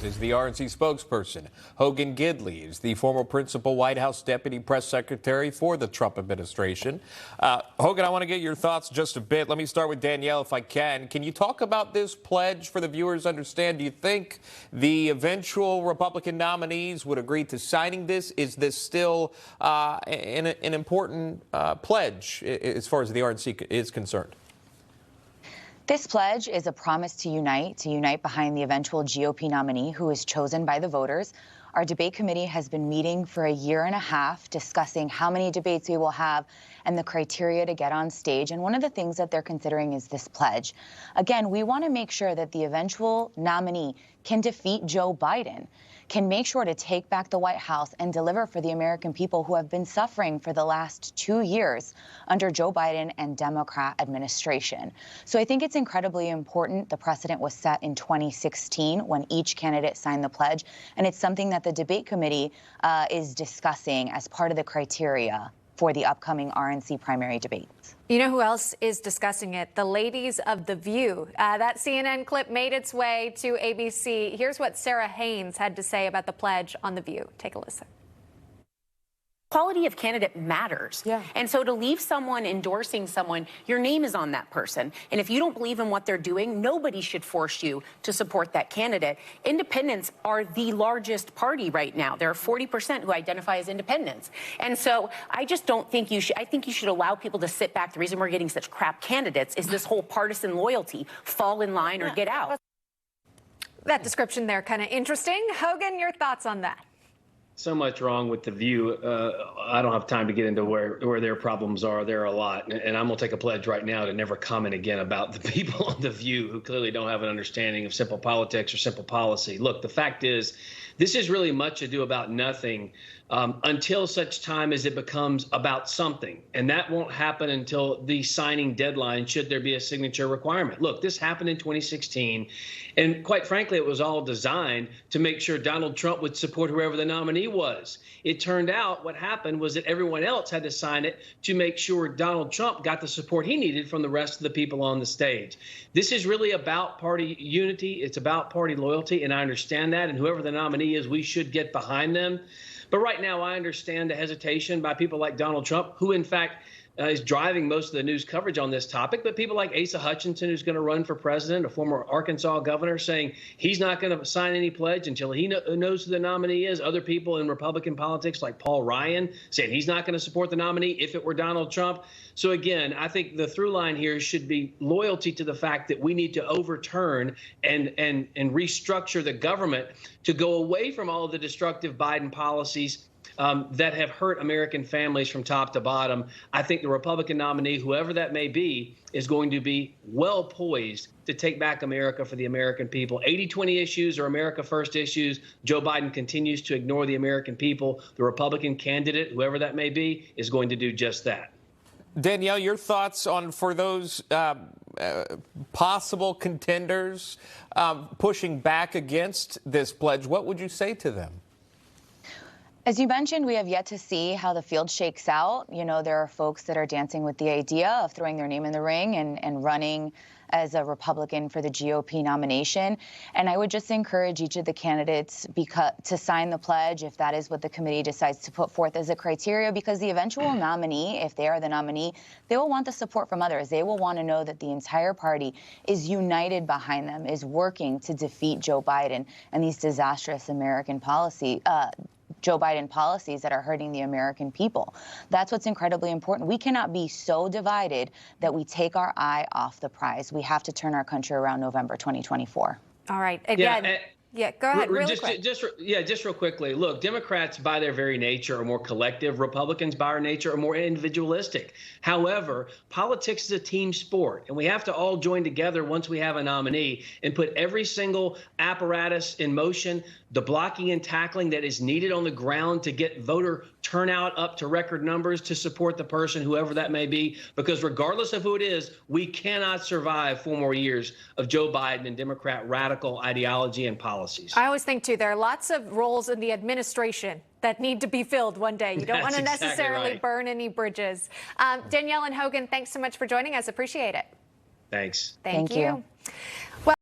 Is the RNC spokesperson. Hogan Gidley is the former principal White House deputy press secretary for the Trump administration. Hogan, I want to get your thoughts just a bit. Let me start with Danielle, if I can. Can you talk about this pledge for the viewers to understand? Do you think the eventual Republican nominees would agree to signing this? Is this still an important pledge as far as the RNC is concerned? This pledge is a promise to unite behind the eventual GOP nominee who is chosen by the voters. Our debate committee has been meeting for a year and a half, discussing how many debates we will have and the criteria to get on stage. And one of the things that they're considering is this pledge. Again, we want to make sure that the eventual nominee can defeat Joe Biden, can make sure to take back the White House and deliver for the American people who have been suffering for the last 2 years under Joe Biden and Democrat administration. So I think it's incredibly important. The precedent was set in 2016 when each candidate signed the pledge, and it's something that the debate committee is discussing as part of the criteria for the upcoming RNC primary debates. You know who else is discussing it? The ladies of The View. That CNN clip made its way to ABC. Here's what Sarah Haynes had to say about the pledge on The View. Take a listen. Quality of candidate matters. Yeah. And so to leave someone endorsing someone, your name is on that person. And if you don't believe in what they're doing, nobody should force you to support that candidate. Independents are the largest party right now. There are 40% who identify as independents. And so I just don't think you should, I think you should allow people to sit back. The reason we're getting such crap candidates is this whole partisan loyalty. Fall in line or get out. That description there, kind of interesting. Hogan, your thoughts on that? So much wrong with The View. I don't have time to get into where their problems are. There are a lot. And I'm going to take a pledge right now to never comment again about the people on The View who clearly don't have an understanding of simple politics or simple policy. Look, the fact is, this is really much ado about nothing until such time as it becomes about something. And that won't happen until the signing deadline, should there be a signature requirement. Look, this happened in 2016. And quite frankly, it was all designed to make sure Donald Trump would support whoever the nominee was. It turned out what happened was that everyone else had to sign it to make sure Donald Trump got the support he needed from the rest of the people on the stage. This is really about party unity. It's about party loyalty. And I understand that. And whoever the nominee is, we should get behind them. But right now, I understand the hesitation by people like Donald Trump, who, in fact, is driving most of the news coverage on this topic. But people like Asa Hutchinson, who's going to run for president, a former Arkansas governor, saying he's not going to sign any pledge until he knows who the nominee is. Other people in Republican politics, like Paul Ryan, saying he's not going to support the nominee if it were Donald Trump. So, again, I think the through line here should be loyalty to the fact that we need to overturn and restructure the government to go away from all of the destructive Biden policies that have hurt American families from top to bottom. I think the Republican nominee, whoever that may be, is going to be well poised to take back America for the American people. 80-20 issues are America First issues. Joe Biden continues to ignore the American people. The Republican candidate, whoever that may be, is going to do just that. Danielle, your thoughts on, for those possible contenders pushing back against this pledge, what would you say to them? As you mentioned, we have yet to see how the field shakes out. You know, there are folks that are dancing with the idea of throwing their name in the ring and running as a Republican for the GOP nomination. And I would just encourage each of the candidates to sign the pledge if that is what the committee decides to put forth as a criteria, because the eventual nominee, if they are the nominee, they will want the support from others. They will want to know that the entire party is united behind them, is working to defeat Joe Biden and these disastrous American Joe Biden policies that are hurting the American people. That's what's incredibly important. We cannot be so divided that we take our eye off the prize. We have to turn our country around November 2024. All right. Again, yeah, go ahead. Just real quickly. Look, Democrats by their very nature are more collective. Republicans by their nature are more individualistic. However, politics is a team sport, and we have to all join together once we have a nominee and put every single apparatus in motion, the blocking and tackling that is needed on the ground to get voter turnout up to record numbers to support the person, whoever that may be, because regardless of who it is, we cannot survive 4 more years of Joe Biden and Democrat radical ideology and policies. I always think, too, there are lots of roles in the administration that need to be filled one day. You don't want to necessarily burn any bridges. Danielle and Hogan, thanks so much for joining us. Appreciate it. Thanks. Thank you. Well,